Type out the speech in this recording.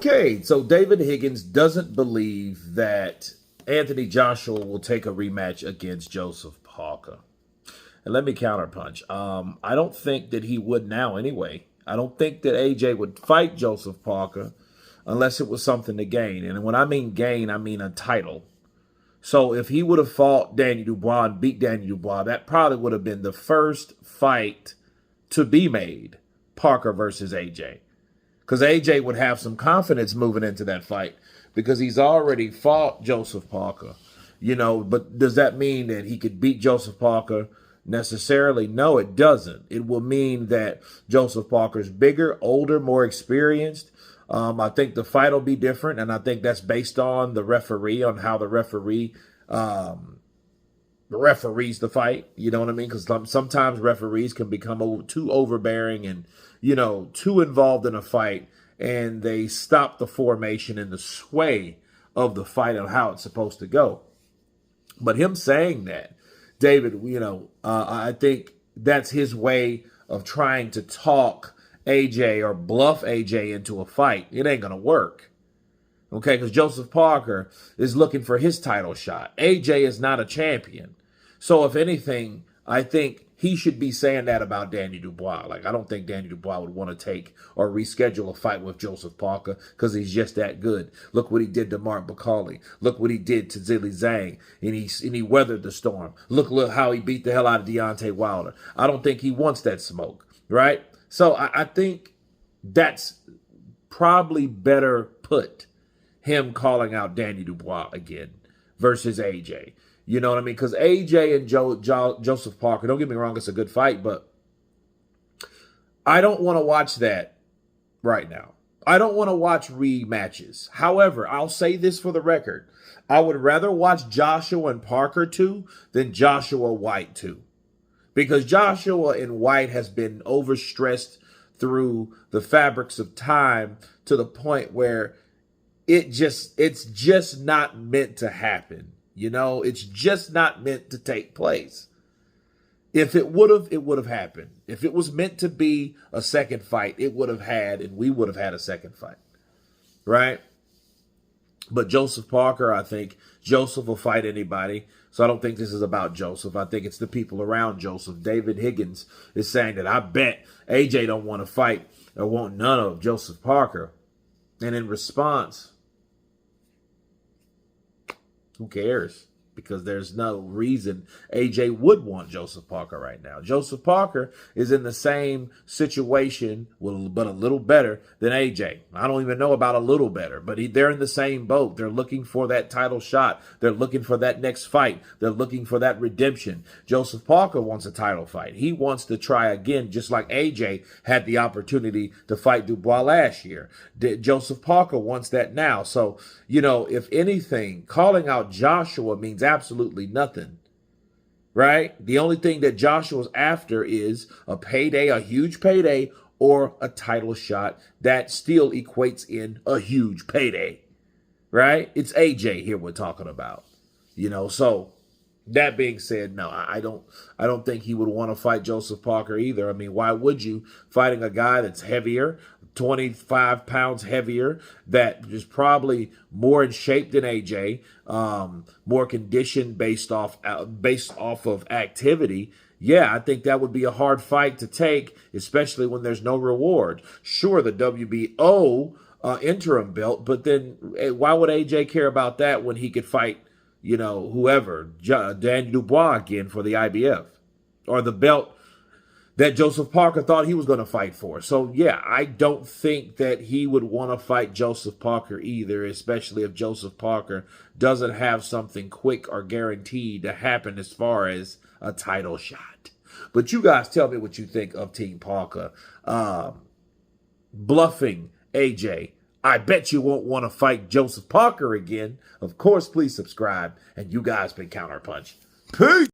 Okay, so David Higgins doesn't believe that Anthony Joshua will take a rematch against Joseph Parker. And let me counterpunch. I don't think that he would now anyway. I don't think that AJ would fight Joseph Parker unless it was something to gain. And when I mean gain, I mean a title. So if he would have fought Danny Dubois and beat Danny Dubois, that probably would have been the first fight to be made, Parker versus AJ. Because AJ would have some confidence moving into that fight because he's already fought Joseph Parker. But does that mean that he could beat Joseph Parker necessarily? No, it doesn't. It will mean that Joseph Parker's bigger, older, more experienced. I think the fight will be different, and I think that's based on the referee, on how the referee referees the fight. You know what I mean? Because sometimes referees can become too overbearing and, too involved in a fight, and they stop the formation and the sway of the fight and how it's supposed to go. But him saying that, David, I think that's his way of trying to talk AJ or bluff AJ into a fight. It ain't going to work. Okay, because Joseph Parker is looking for his title shot. AJ is not a champion. So if anything, I think he should be saying that about Danny Dubois. Like, I don't think Danny Dubois would want to take or reschedule a fight with Joseph Parker because he's just that good. Look what he did to Mark Bacali. Look what he did to Zilly Zhang. And he weathered the storm. Look how he beat the hell out of Deontay Wilder. I don't think he wants that smoke, right? So I think that's probably better put, him calling out Danny Dubois again versus AJ. You know what I mean? Because AJ and Joseph Parker, don't get me wrong, it's a good fight, but I don't want to watch that right now. I don't want to watch rematches. However, I'll say this for the record. I would rather watch Joshua and Parker 2 than Joshua White 2. Because Joshua and White has been overstressed through the fabrics of time to the point where it's just not meant to happen. It's just not meant to take place. If it would have happened. If it was meant to be a second fight, it would have had, and we would have had a second fight. Right? But Joseph Parker, I think Joseph will fight anybody. So I don't think this is about Joseph. I think it's the people around Joseph. David Higgins is saying that I bet AJ don't want to fight or want none of Joseph Parker. And in response, who cares? Because there's no reason AJ would want Joseph Parker right now. Joseph Parker is in the same situation, but a little better than AJ. I don't even know about a little better, but they're in the same boat. They're looking for that title shot. They're looking for that next fight. They're looking for that redemption. Joseph Parker wants a title fight. He wants to try again, just like AJ had the opportunity to fight Dubois last year. Joseph Parker wants that now. So, if anything, calling out Joshua means absolutely nothing, right? The only thing that Joshua's after is a payday, a huge payday, or a title shot that still equates in a huge payday, right? It's AJ here we're talking about, so that being said, no, I don't think he would want to fight Joseph Parker either. I mean, why would you? Fighting a guy that's heavier, 25 pounds heavier, that is probably more in shape than AJ, more conditioned based off of activity. Yeah, I think that would be a hard fight to take, especially when there's no reward. Sure, the WBO interim belt, but then why would AJ care about that when he could fight, whoever, Danny Dubois again for the IBF, or the belt that Joseph Parker thought he was going to fight for. So, yeah, I don't think that he would want to fight Joseph Parker either, especially if Joseph Parker doesn't have something quick or guaranteed to happen as far as a title shot. But you guys tell me what you think of Team Parker bluffing AJ. I bet you won't want to fight Joseph Parker again. Of course, please subscribe. And you guys been Counterpunch. Peace!